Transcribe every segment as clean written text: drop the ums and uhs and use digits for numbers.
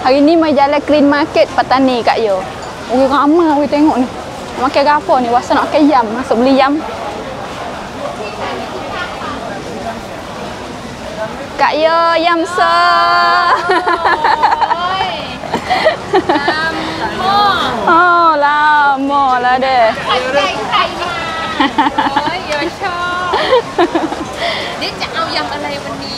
Hari ni mai jalan Green Market Patani Kak Yo. Orang ramai orang tengok ni. Makan gapo ni? Wasa nak makan yam, masuk beli yam. Kak Yo yam so. Oh, lama lah deh. Dia cak au yam alai ni.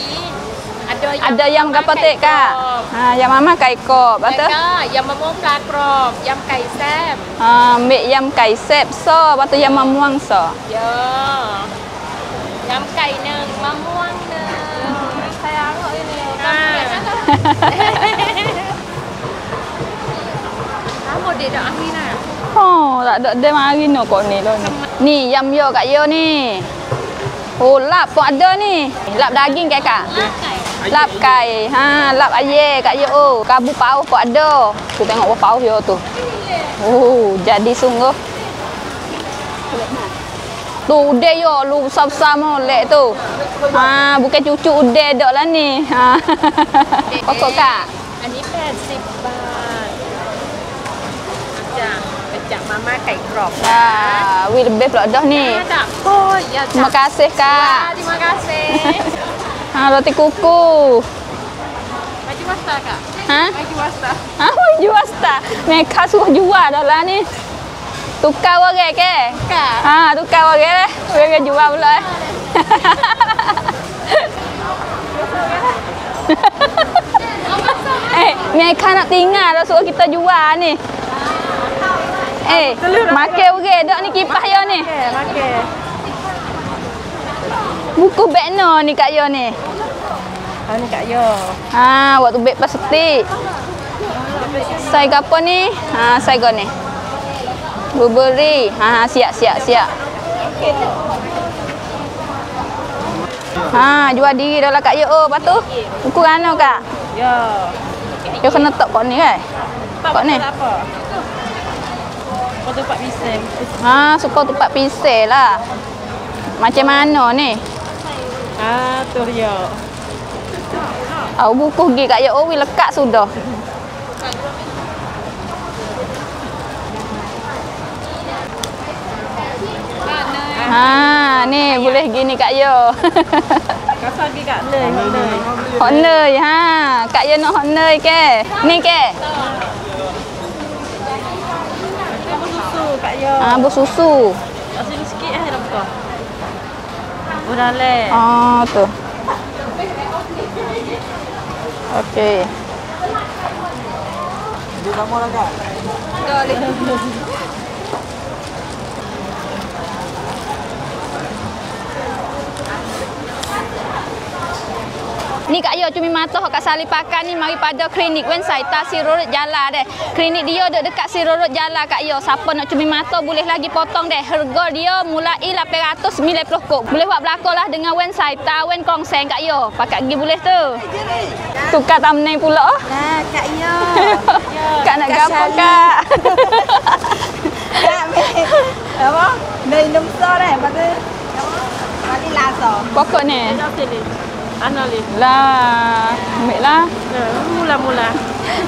Ada yam apa tek Kak? Ha, yam mama kai kop, betul? Yam mamong pla krop, yam kai sep. Ha, mek yam kai sep so, betul yam mamuang so. Ya. Yam kai neng, mamuang neng. Saya angok ini. Kamu dia dak Amina. Oh, tak ada dia mari no kok ni lo ni. Ni yam yo Kak Yo ni. Oh, lap pun ada ni. Lap daging ke Kak? Lap kai. Ha, lap aye Kak Yo. Oh, kabu paus pun ada. Tu tengok buah paus yo tu. Oh, jadi sungguh. Tu udah yo lu besar-besar molek tu. Ha, bukan cucu udah dak lah ni. Ha. Pokok Kak. Ani 80 baht. Pecah mama kai krop. Ha, wi lebih pula dah ni. Tak. Oh, ya. Terima kasih Kak. Terima kasih. Ha, roti kuku. Baju wasta Kak. Ha? Baju wasta. Ha, jual sta. Mereka suruh jual dah lah ni. Tukar orang ke? Kak. Ha, tukar orang dah. Orang jual pula. Mereka nak tinggal dah suruh kita jual ni. Makan orang dak ni kipas yo ni. Makan. Buku bekno ni Kak Yo ni. Ha ni Kak Yo. Ha, waktu beg plastik. Sai gapo ni? Ha, sai go ni. Blueberry. Ha, siap. Ha, jual diri dah lah Kak Yo. Oh, lepas tu buku mana Kak? Ya. Yo kena tok kok ni kan? Kok ni. Apa? Kau tempat pisang. Ha, suka tempat pisang lah. Macam mana ni? Ah, tu dia. Oh, buku gi Kak Yo. Oh, lekat sudah. Ha, ni boleh gini Kak Yo. Kasar gi Kak Lei. Hot nơi ha. Kak Yo nak hot nơi ke? Ni ke? Susu Kak Yo. Ah, bersusu. Tak sini sikit nampak. Udah le. Oh, tu. Okey. Dia sama lah Kak. Ni Kak Yo cumi mata Kak Salih pakai ni mari pada klinik Wen Sai Ta Sirorot Jala deh. Klinik dia duduk dekat Sirorot Jala Kak Yo. Siapa nak cumi mata boleh lagi potong deh. Harga dia mulai 890 kok. Boleh buat belakang lah dengan Wen Sai Ta Wen Kong Seng Kak Yo. Pakai gigi boleh tu. Tukar thumbnail pula. Nah, Kak Yo. Kak nak gapo Kak? Kak apa? Minum so deh, patut. Kali laso. Pokok ni. Ana li. Lah, ambil lah. Mula-mula.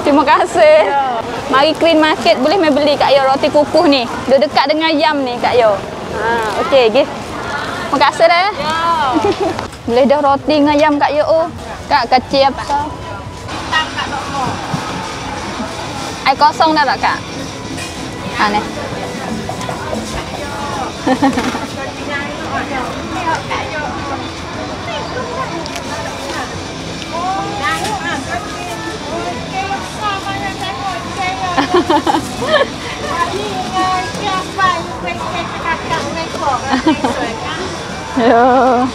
Terima kasih. Ya. Mari Green Market boleh mai beli Kak Yo roti kukuh ni. Dia dekat dengan yam ni Kak Yo. Ha, okey, gi. Terima kasih dah. Ya. Boleh dah roti dengan yam Kak Yo. Oh. Kak kecil apa? Tak Kak Dokmo. Air kosong dah tak Kak? Ha ni. Ya.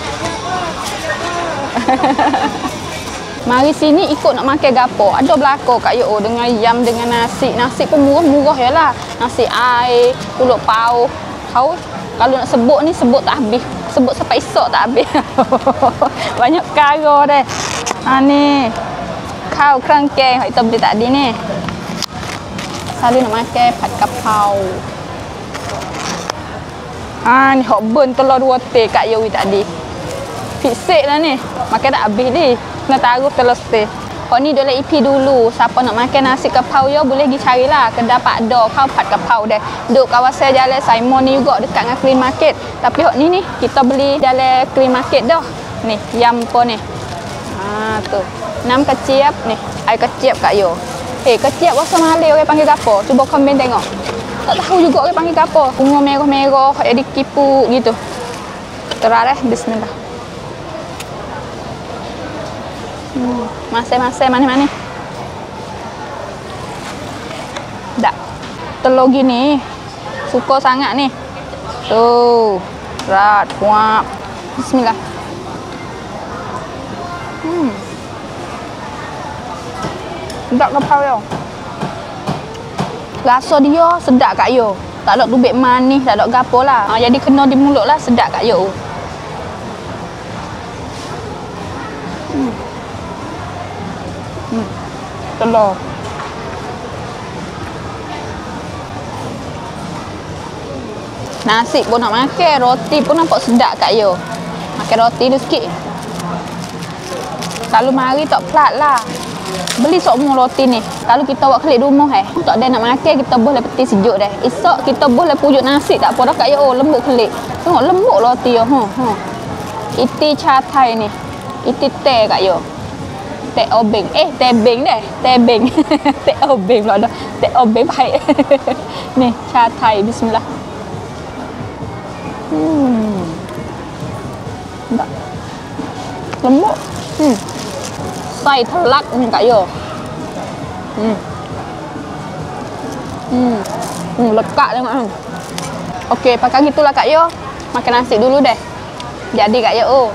Mari sini ikut nak makan gapo. Ada belako Kak Yo dengan yam dengan nasi. Nasi pun murah-murah yalah. Nasi air, pulut paus. Tahu kalau nak sebut ni sebut tak habis. Sebut sampai esok tak habis. Banyak perkara deh. Ha ni. Kau kerangkeng kita beli tadi ni. Selalu nak makan pat kapau. Ha ni hok burn telur 2 teh Kak Yo tadi. Fisik lah ni. Makan tak habis ni. Kena taruh telur seteh. Kau ni boleh IP dulu. Siapa nak makan nasi kapau yo boleh pergi carilah kedai Pak Do kau pat kapau deh. Duk kawasan Jalan Simon ni juga dekat dengan Clean Market. Tapi hok ni kita beli Jalan Clean Market dah. Ni yam po ni. Ha tu. Nam keciap ni. Ai keciap kat yo. Keciap rasa Malay orang panggil gapo? Cuba komen tengok. Tak tahu juga orang panggil gapo. Bunga merah-merah jadi kipu gitu. Terah bismillah. Masih mana-mana. Dak. Telur gini suka sangat ni. Tuh. Rat, puap. Bismillah. Sedap kapau yo. Rasa dia sedap kat yo. Tak ada tubik manis, tak ada gapo lah. Jadi kena di mulut lah sedap kat yo. Telur. Nasi pun nak makan, roti pun nampak sedap kat yo. Makan roti tu sikit. Kalau mari tak pelat lah. Beli semua roti ni. Kalau kita buat kelik rumah tak ada nak makan, kita boleh peti sejuk dah. Esok kita boleh pujuk nasi tak apa dah kat yo. Lembut kelik. Tengok lembut roti yo. Iti cha thai ni. Iti teh kat yo. Teh obeng. Teh beng deh. Teh beng. Teh obeng pula dah. Teh obeng baik. Ni cha thai, bismillah. Lembut. Sai telak ni kat yo. Lekat tengok. Okey, pakai gitulah kat yo. Makan nasi dulu deh. Jadi kat yo.